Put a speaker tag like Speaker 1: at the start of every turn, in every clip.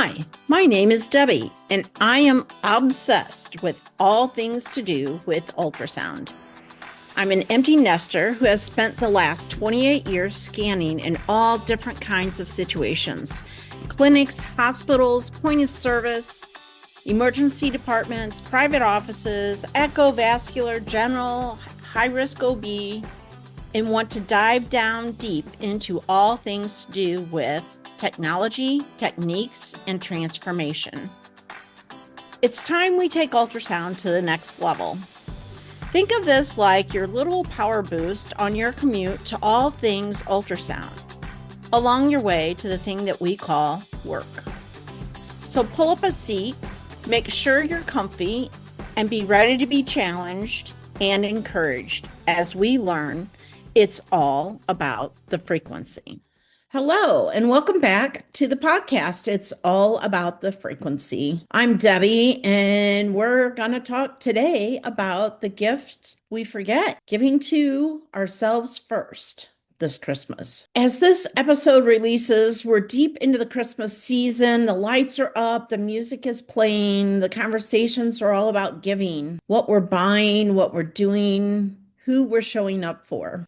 Speaker 1: Hi, my name is Debbie, and I am obsessed with all things to do with ultrasound. I'm an empty nester who has spent the last 28 years scanning in all different kinds of situations: clinics, hospitals, point of service, emergency departments, private offices, echovascular, general, high-risk OB, and want to dive down deep into all things to do with technology, techniques, and transformation. It's time we take ultrasound to the next level. Think of this like your little power boost on your commute to all things ultrasound, along your way to the thing that we call work. So pull up a seat, make sure you're comfy, and be ready to be challenged and encouraged as we learn it's all about the frequency. Hello, and welcome back to the podcast. It's all about the frequency. I'm Debbie, and we're going to talk today about the gift we forget, giving to ourselves first this Christmas. As this episode releases, we're deep into the Christmas season. The lights are up, the music is playing, the conversations are all about giving, what we're buying, what we're doing, who we're showing up for.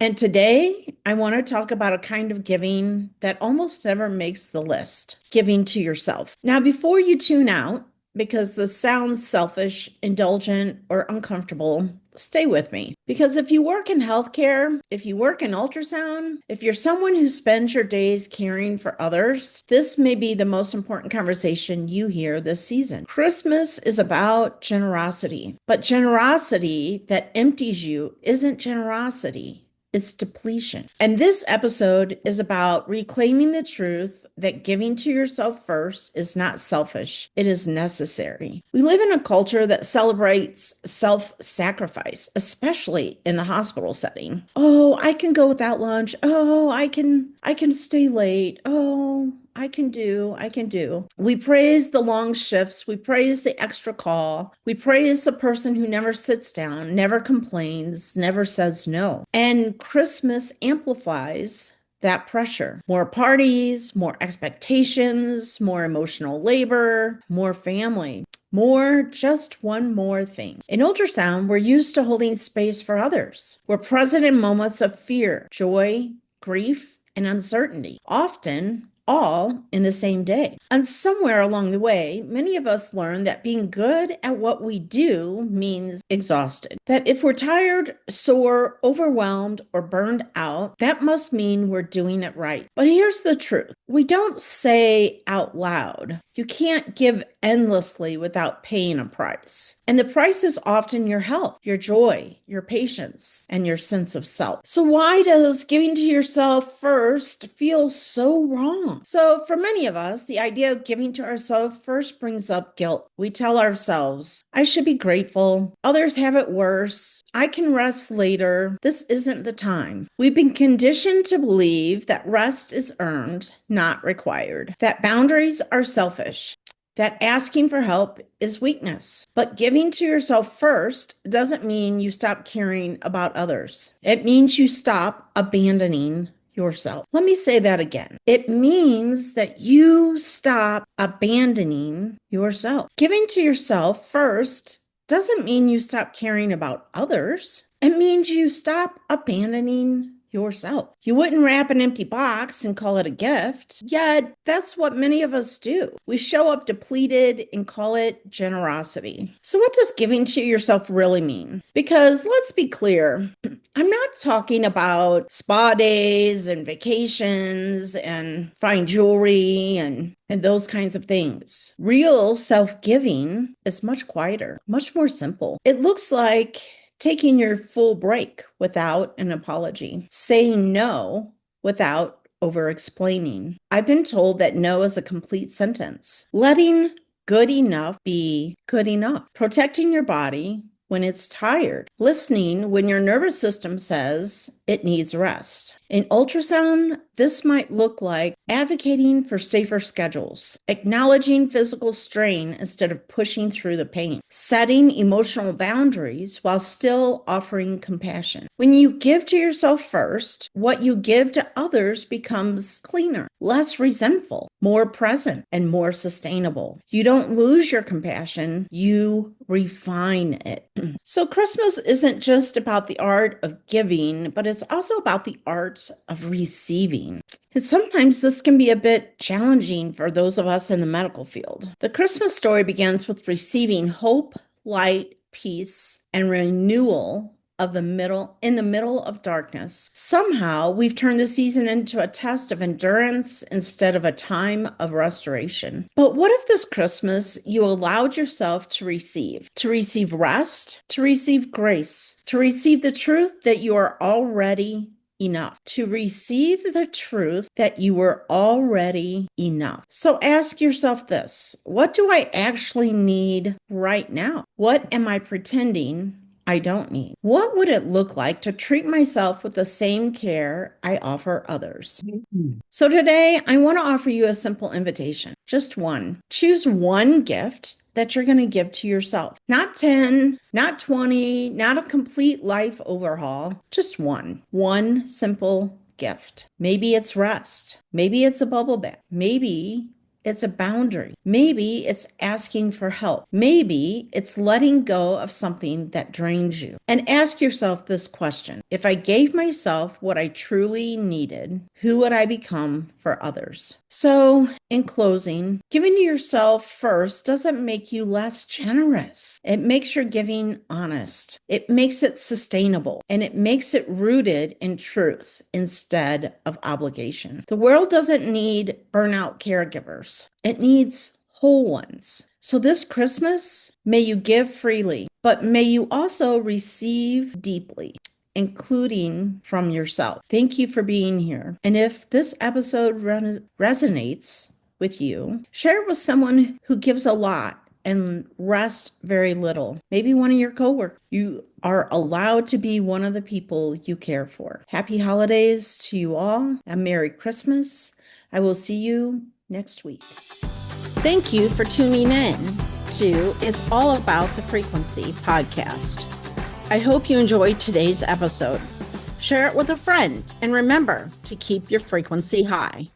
Speaker 1: And today, I want to talk about a kind of giving that almost never makes the list: giving to yourself. Now, before you tune out, because this sounds selfish, indulgent, or uncomfortable, stay with me. Because if you work in healthcare, if you work in ultrasound, if you're someone who spends your days caring for others, this may be the most important conversation you hear this season. Christmas is about generosity, but generosity that empties you isn't generosity. It's depletion. And this episode is about reclaiming the truth that giving to yourself first is not selfish. It is necessary. We live in a culture that celebrates self-sacrifice, especially in the hospital setting. Oh, I can go without lunch. Oh, I can stay late. Oh, I can do. We praise the long shifts. We praise the extra call. We praise the person who never sits down, never complains, never says no. And Christmas amplifies that pressure. More parties, more expectations, more emotional labor, more family. More, just one more thing. In ultrasound, we're used to holding space for others. We're present in moments of fear, joy, grief, and uncertainty, often all in the same day. And somewhere along the way, many of us learn that being good at what we do means exhausted. That if we're tired, sore, overwhelmed, or burned out, that must mean we're doing it right. But here's the truth. We don't say out loud, you can't give endlessly without paying a price. And the price is often your health, your joy, your patience, and your sense of self. So why does giving to yourself first feel so wrong? So for many of us, the idea of giving to ourselves first brings up guilt. We tell ourselves, I should be grateful. Others have it worse. I can rest later. This isn't the time. We've been conditioned to believe that rest is earned, not required, that boundaries are selfish, that asking for help is weakness. But giving to yourself first doesn't mean you stop caring about others. It means you stop abandoning yourself. Let me say that again. It means that you stop abandoning yourself. Giving to yourself first doesn't mean you stop caring about others. It means you stop abandoning yourself. You wouldn't wrap an empty box and call it a gift, yet that's what many of us do. We show up depleted and call it generosity. So what does giving to yourself really mean? Because let's be clear, I'm not talking about spa days and vacations and fine jewelry and those kinds of things. Real self-giving is much quieter, much more simple. It looks like taking your full break without an apology, saying no without over-explaining. I've been told that no is a complete sentence. Letting good enough be good enough. Protecting your body when it's tired. Listening when your nervous system says it needs rest. In ultrasound, this might look like advocating for safer schedules, acknowledging physical strain instead of pushing through the pain, setting emotional boundaries while still offering compassion. When you give to yourself first, what you give to others becomes cleaner, less resentful, more present, and more sustainable. You don't lose your compassion, you refine it. So Christmas isn't just about the art of giving, but it's also about the art of receiving. And sometimes this can be a bit challenging for those of us in the medical field. The Christmas story begins with receiving hope, light, peace, and renewal in the middle of darkness. Somehow, we've turned the season into a test of endurance instead of a time of restoration. But what if this Christmas you allowed yourself to receive rest, to receive grace, to receive the truth that you are already enough, to receive the truth that you were already enough. So ask yourself this: what do I actually need right now? What am I pretending I don't need? What would it look like to treat myself with the same care I offer others? So today, I want to offer you a simple invitation, just one. Choose one gift that you're going to give to yourself. Not 10, not 20, not a complete life overhaul, just one simple gift. Maybe it's rest. Maybe it's a bubble bath. Maybe it's a boundary. Maybe it's asking for help. Maybe it's letting go of something that drains you. And ask yourself this question: if I gave myself what I truly needed, who would I become for others? So, in closing, giving to yourself first doesn't make you less generous. It makes your giving honest. It makes it sustainable, and it makes it rooted in truth instead of obligation. The world doesn't need burnout caregivers. It needs whole ones. So this Christmas, may you give freely, but may you also receive deeply, including from yourself. Thank you for being here. And if this episode resonates with you, share it with someone who gives a lot and rest very little. Maybe one of your coworkers. You are allowed to be one of the people you care for. Happy holidays to you all. A Merry Christmas. I will see you next week. Thank you for tuning in to It's All About the Frequency podcast. I hope you enjoyed today's episode. Share it with a friend, and remember to keep your frequency high.